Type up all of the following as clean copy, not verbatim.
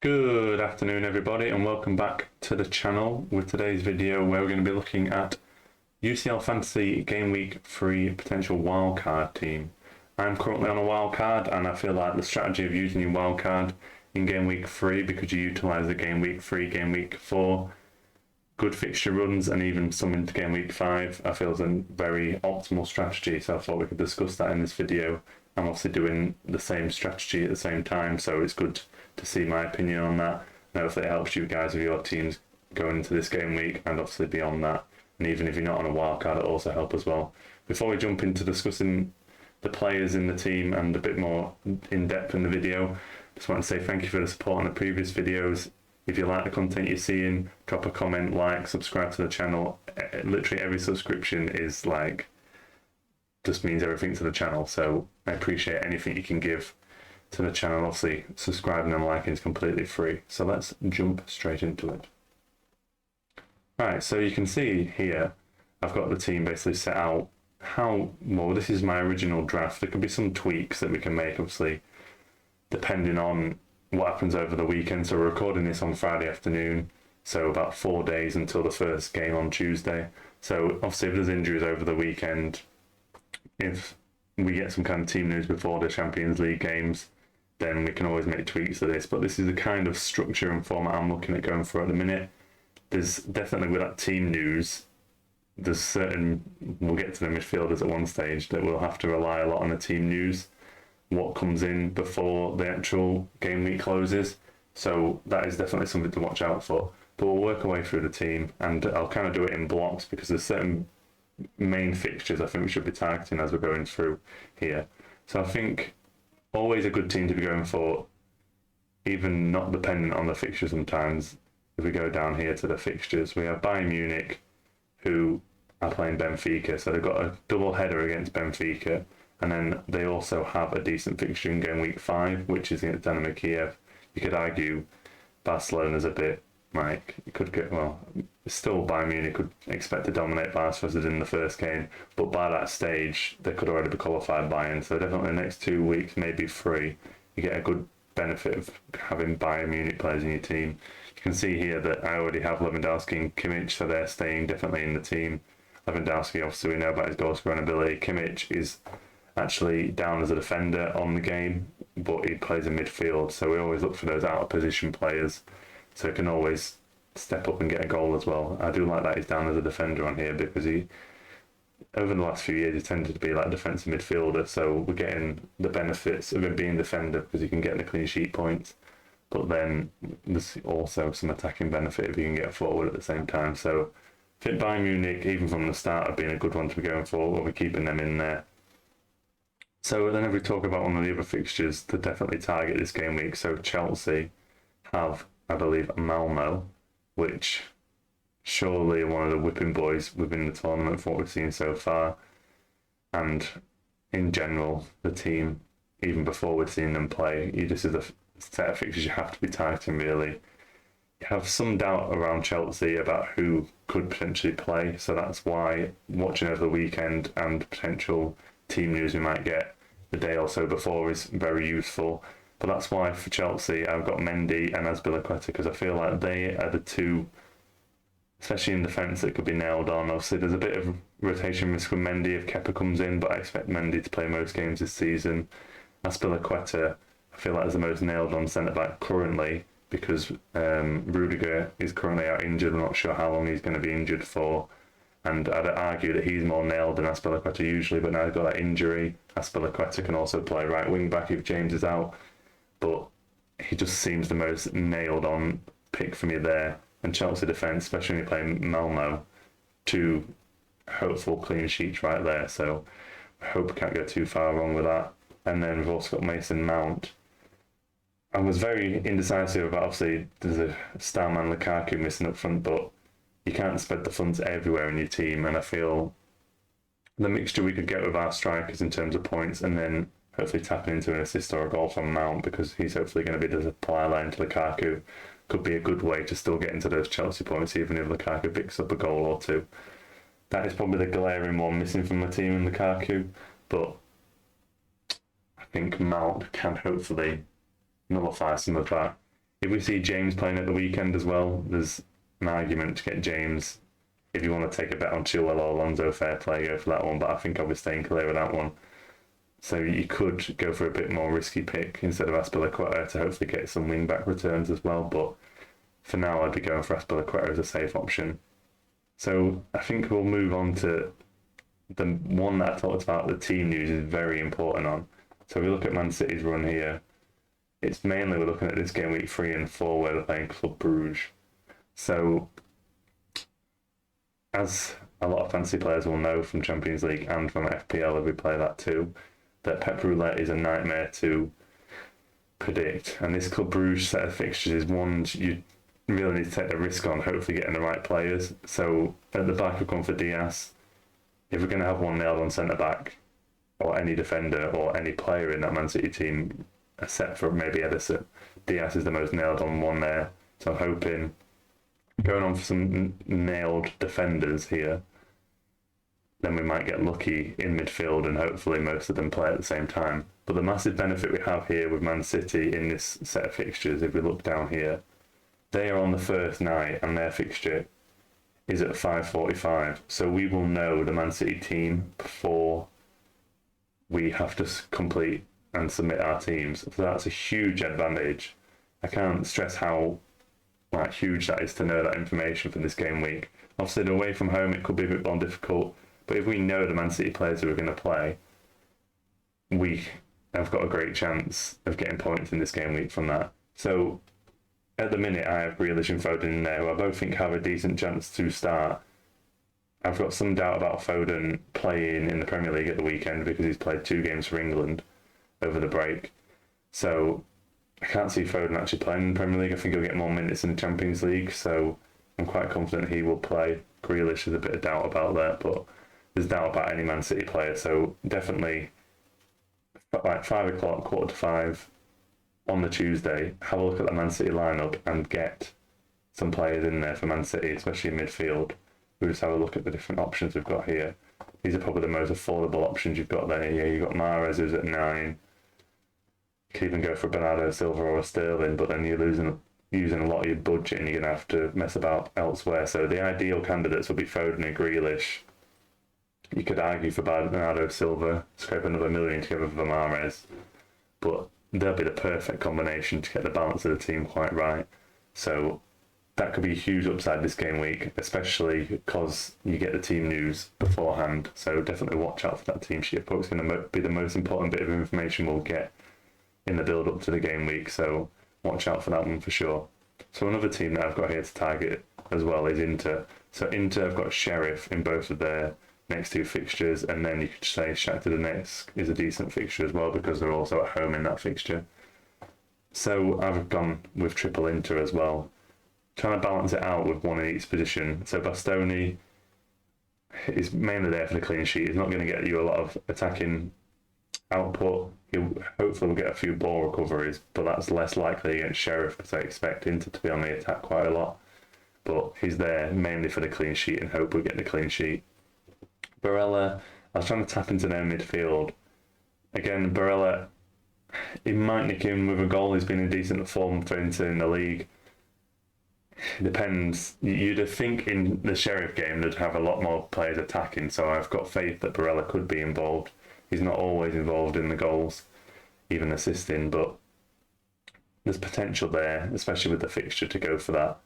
Good afternoon everybody and welcome back to the channel with today's video where we're going to be looking at UCL Fantasy Game Week 3 potential wildcard team. I'm currently on a wildcard and I feel like the strategy of using your wildcard in Game Week 3, because you utilise the Game Week 3, Game Week 4, good fixture runs and even some into Game Week 5, I feel is a very optimal strategy. So I thought we could discuss that in this video. I'm obviously doing the same strategy at the same time, so it's good to see my opinion on that, and hopefully it helps you guys with your teams going into this game week and obviously beyond that. And even if you're not on a wildcard, it also helps as well. Before we jump into discussing the players in the team and a bit more in depth in the video, just want to say thank you for the support on the previous videos. If you like the content you're seeing, drop a comment, like, subscribe to the channel. Literally every subscription is like just means everything to the channel, so I appreciate anything you can give to the channel. Obviously subscribing and liking is completely free, so let's jump straight into it. Right, so you can see here I've got the team basically set out. This is my original draft. There could be some tweaks that we can make, obviously depending on what happens over the weekend. So we're recording this on Friday afternoon, so about 4 days until the first game on Tuesday. So obviously if there's injuries over the weekend, if we get some kind of team news before the Champions League games, then we can always make tweaks to this. But this is the kind of structure and format I'm looking at going for at the minute. There's definitely, with that team news, there's certain, we'll get to the midfielders at one stage, that we'll have to rely a lot on the team news, what comes in before the actual game week closes. So that is definitely something to watch out for. But we'll work our way through the team, and I'll kind of do it in blocks because there's certain main fixtures I think we should be targeting as we're going through here. So I think always a good team to be going for, even not dependent on the fixture sometimes. If we go down here to the fixtures, we have Bayern Munich, who are playing Benfica, so they've got a double header against Benfica, and then they also have a decent fixture in game week 5, which is against Dynamo Kiev. You could argue Barcelona's a bit like, it could get, well, still Bayern Munich could expect to dominate Barca as they did in the first game, but by that stage they could already be qualified Bayern. So definitely the next 2 weeks, maybe 3, you get a good benefit of having Bayern Munich players in your team. You can see here that I already have Lewandowski and Kimmich, so they're staying definitely in the team. Lewandowski, obviously we know about his goal scoring ability. Kimmich is actually down as a defender on the game, but he plays in midfield, so we always look for those out of position players, so he can always step up and get a goal as well. I do like that he's down as a defender on here, because he, over the last few years, he tended to be like a defensive midfielder, so we're getting the benefits of him being defender because he can get the clean sheet points, but then there's also some attacking benefit if he can get forward at the same time. So I think Bayern Munich, even from the start, have been a good one to be going for, we'll be keeping them in there. So then if we talk about one of the other fixtures to definitely target this game week, so Chelsea have, I believe, Malmo, which surely are one of the whipping boys within the tournament for what we've seen so far. And in general, the team, even before we've seen them play, this is a set of fixtures you have to be targeting really. You have some doubt around Chelsea about who could potentially play, so that's why watching over the weekend and potential team news we might get the day or so before is very useful. But that's why for Chelsea I've got Mendy and Azpilicueta, because I feel like they are the two, especially in defence, that could be nailed on. Obviously there's a bit of rotation risk with Mendy if Kepa comes in, but I expect Mendy to play most games this season. Azpilicueta I feel like is the most nailed on centre back currently, because Rudiger is currently out injured. I'm not sure how long he's going to be injured for, and I'd argue that he's more nailed than Azpilicueta usually, but now he's got that injury. Azpilicueta can also play right wing back if James is out, but he just seems the most nailed on pick for me there. And Chelsea defence, especially when you're playing Malmo, 2 hopeful clean sheets right there, so I hope we can't go too far wrong with that. And then we've also got Mason Mount. I was very indecisive about, obviously there's a star man Lukaku missing up front, but you can't spread the funds everywhere in your team, and I feel the mixture we could get with our strikers in terms of points, and then hopefully tapping into an assist or a goal from Mount, because he's hopefully going to be the supply line to Lukaku, could be a good way to still get into those Chelsea points even if Lukaku picks up a goal or 2. That is probably the glaring one missing from the team in Lukaku, but I think Mount can hopefully nullify some of that. If we see James playing at the weekend as well, there's an argument to get James. If you want to take a bet on Chilwell or Alonso, fair play, go for that one. But I think I'll be staying clear of that one. So you could go for a bit more risky pick instead of Azpilicueta to hopefully get some wing-back returns as well. But for now, I'd be going for Azpilicueta as a safe option. So I think we'll move on to the one that I talked about. The team news is very important on. So if we look at Man City's run here, it's mainly we're looking at this game week 3 and 4 where they're playing Club Bruges. So as a lot of fantasy players will know from Champions League and from FPL if we play that too, that Pep Roulette is a nightmare to predict. And this Club Bruges set of fixtures is one you really need to take the risk on, hopefully getting the right players. So at the back, we've gone for Diaz. If we're going to have one nailed on centre-back, or any defender, or any player in that Man City team, except for maybe Edison, Diaz is the most nailed on one there. So I'm hoping, going on for some nailed defenders here, then we might get lucky in midfield and hopefully most of them play at the same time. But the massive benefit we have here with Man City in this set of fixtures, if we look down here, they are on the first night and their fixture is at 5:45. So we will know the Man City team before we have to complete and submit our teams. So that's a huge advantage. I can't stress how huge that is to know that information for this game week. Obviously, away from home, it could be a bit more difficult. But if we know the Man City players who are going to play, we have got a great chance of getting points in this game week from that. So at the minute, I have Grealish and Foden in there, who I both think have a decent chance to start. I've got some doubt about Foden playing in the Premier League at the weekend because he's played 2 games for England over the break. So I can't see Foden actually playing in the Premier League. I think he'll get more minutes in the Champions League, so I'm quite confident he will play. Grealish, there's a bit of doubt about that, but there's doubt about any Man City player. So definitely, 5 o'clock, 4:45 on the Tuesday, have a look at the Man City lineup and get some players in there for Man City, especially in midfield. We'll just have a look at the different options we've got here. These are probably the most affordable options you've got there. Yeah, you've got Mahrez who's at 9. You could even go for a Bernardo Silva or a Sterling, but then you're using a lot of your budget and you're going to have to mess about elsewhere. So the ideal candidates would be Foden and Grealish. You could argue for Bernardo Silva, scrape another million together for Mahrez, but they'll be the perfect combination to get the balance of the team quite right. So that could be a huge upside this game week, especially because you get the team news beforehand. So definitely watch out for that team sheet. It's going to be the most important bit of information we'll get in the build up to the game week. So watch out for that one for sure. So another team that I've got here to target as well is Inter. So Inter have got Sheriff in both of their next 2 fixtures, and then you could say Shakhtar Donetsk is a decent fixture as well because they're also at home in that fixture. So I've gone with triple Inter as well, trying to balance it out with one in each position. So Bastoni is mainly there for the clean sheet. He's not going to get you a lot of attacking output. He'll hopefully get a few ball recoveries, but that's less likely against Sheriff because I expect Inter to be on the attack quite a lot. But he's there mainly for the clean sheet and hope we get the clean sheet. Barella, I was trying to tap into their midfield. Again, Barella, he might nick in with a goal. He's been in decent form for Inter in the league. It depends. You'd think in the Sheriff game they'd have a lot more players attacking, so I've got faith that Barella could be involved. He's not always involved in the goals, even assisting, but there's potential there, especially with the fixture, to go for that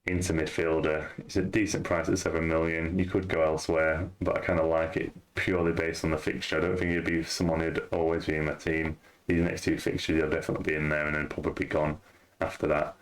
Inter midfielder. It's a decent price at 7 million. You could go elsewhere, but I kind of like it purely based on the fixture. I don't think he'd be someone who'd always be in my team. These next 2 fixtures, he'll definitely be in there and then probably gone after that.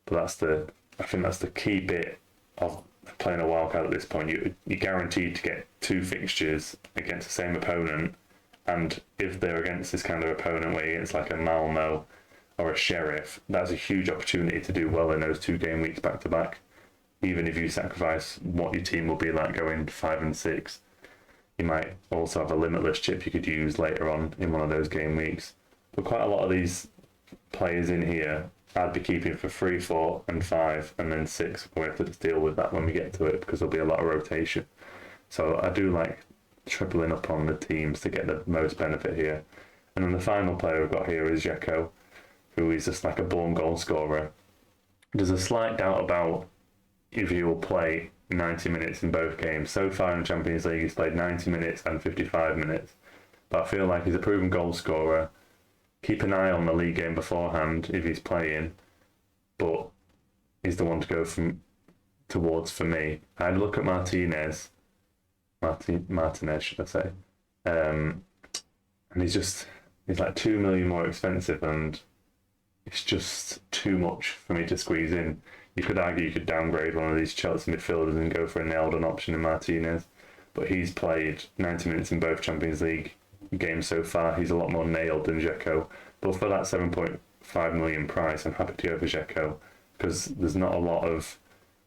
But I think that's the key bit of playing a wildcard at this point. You're guaranteed to get 2 fixtures against the same opponent, and if they're against this kind of opponent where you're against like a Malmo or a Sheriff, that's a huge opportunity to do well in those 2 game weeks back to back. Even if you sacrifice what your team will be like going 5 and 6, you might also have a limitless chip you could use later on in one of those game weeks. But quite a lot of these players in here I'd be keeping for 3, 4 and 5 and then 6. We'll have to deal with that when we get to it because there'll be a lot of rotation. So I do like tripling up on the teams to get the most benefit here. And then the final player we've got here is Jaco who is just like a born goal scorer. There's a slight doubt about if he will play 90 minutes in both games. So far in the Champions League, he's played 90 minutes and 55 minutes. But I feel like he's a proven goal scorer. Keep an eye on the league game beforehand if he's playing, but he's the one to go towards for me. I'd look at Martinez, should I say, and he's like 2 million more expensive, and it's just too much for me to squeeze in. You could argue you could downgrade one of these Chelsea midfielders and go for a nailed-on option in Martinez, but he's played 90 minutes in both Champions League games so far. He's a lot more nailed than Jaco, but for that 7.5 million price, I'm happy to go for Jaco, because there's not a lot of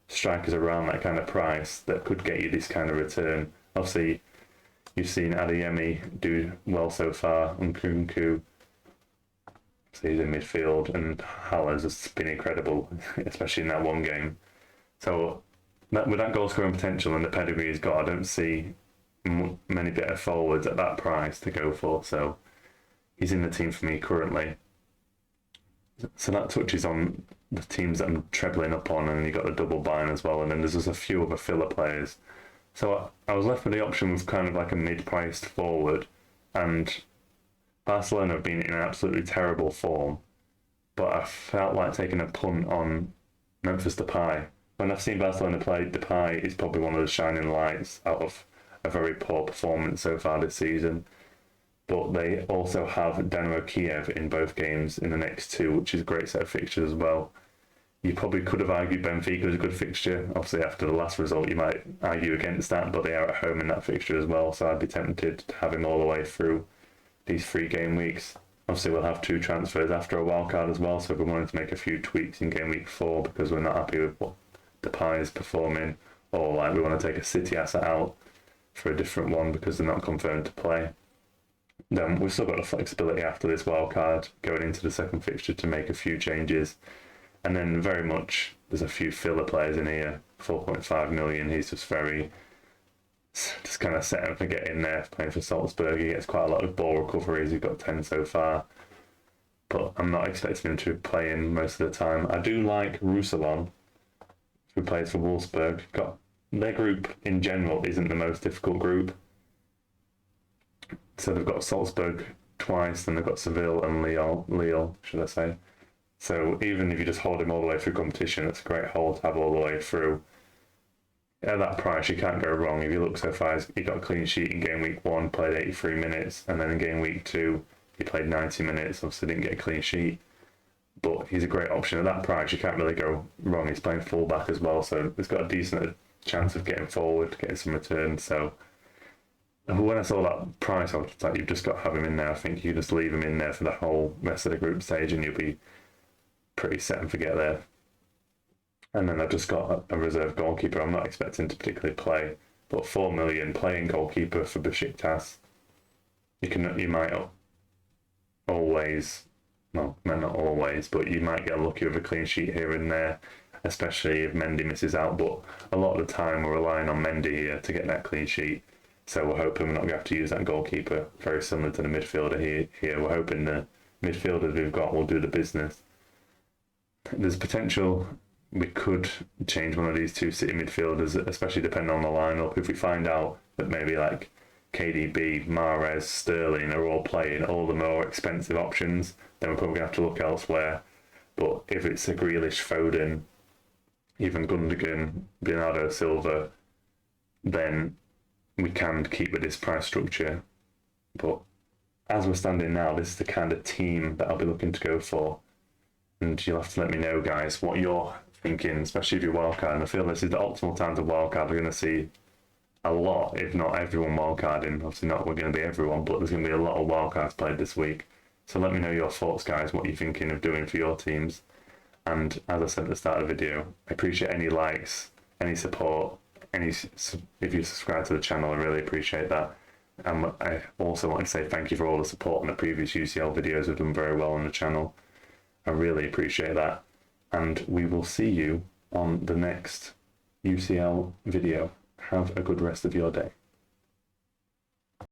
strikers around that kind of price that could get you this kind of return. Obviously, you've seen Adeyemi do well so far, and Nkunku, so he's in midfield, and Haller's has been incredible, especially in that one game. So with that goal scoring potential and the pedigree he's got, I don't see many better forwards at that price to go for. So he's in the team for me currently. So that touches on the teams that I'm trebling up on, and you got the double buying as well, and then there's just a few other filler players. So I was left with the option of kind of like a mid-priced forward, and Barcelona have been in absolutely terrible form, but I felt like taking a punt on Memphis Depay. When I've seen Barcelona play, Depay is probably one of the shining lights out of a very poor performance so far this season. But they also have Dynamo Kiev in both games in the next two, which is a great set of fixtures as well. You probably could have argued Benfica was a good fixture. Obviously, after the last result, you might argue against that, but they are at home in that fixture as well, so I'd be tempted to have him all the way through these 3 game weeks. Obviously, we'll have 2 transfers after a wildcard as well, so if we wanted to make a few tweaks in game week 4 because we're not happy with what Depay is performing, or like we want to take a City asset out for a different one because they're not confirmed to play, then we've still got the flexibility after this wildcard going into the second fixture to make a few changes. And then very much there's a few filler players in here. 4.5 million, he's just kind of set and forget in there playing for Salzburg. He gets quite a lot of ball recoveries. He's got 10 so far, but I'm not expecting him to play in most of the time. I do like Roussillon, who plays for Wolfsburg. Their group in general isn't the most difficult group. So they've got Salzburg twice, then they've got Seville and Lille, should I say. So even if you just hold him all the way through competition, it's a great hold to have all the way through. At that price, you can't go wrong. If you look so far, he got a clean sheet in game week 1, played 83 minutes, and then in game week 2, he played 90 minutes, obviously didn't get a clean sheet. But he's a great option. At that price, you can't really go wrong. He's playing fullback as well, so he's got a decent chance of getting forward, getting some returns. So when I saw that price, I was like, you've just got to have him in there. I think you just leave him in there for the whole rest of the group stage and you'll be pretty set and forget there. And then I've just got a reserve goalkeeper I'm not expecting to particularly play, but 4 million playing goalkeeper for Besiktas. You might always, well, not always, but you might get lucky with a clean sheet here and there, especially if Mendy misses out. But a lot of the time we're relying on Mendy here to get that clean sheet. So we're hoping we're not going to have to use that goalkeeper, very similar to the midfielder here. We're hoping the midfielders we've got will do the business. There's potential we could change one of these 2 City midfielders, especially depending on the lineup. If we find out that maybe like KDB, Mahrez, Sterling are all playing all the more expensive options, then we're probably going to have to look elsewhere. But if it's a Grealish, Foden, even Gundogan, Bernardo Silva, then we can keep with this price structure. But as we're standing now, this is the kind of team that I'll be looking to go for. And you'll have to let me know, guys, what you're thinking, especially if you're wildcard. And I feel this is the optimal time to wildcard. We're going to see a lot, if not everyone wildcarding. Obviously not we're going to be everyone, but there's going to be a lot of wildcards played this week. So let me know your thoughts, guys, what you're thinking of doing for your teams. And as I said at the start of the video, I appreciate any likes, any support, if you subscribe to the channel, I really appreciate that. I also want to say thank you for all the support on the previous UCL videos. We've done very well on the channel. I really appreciate that. And we will see you on the next UCL video. Have a good rest of your day.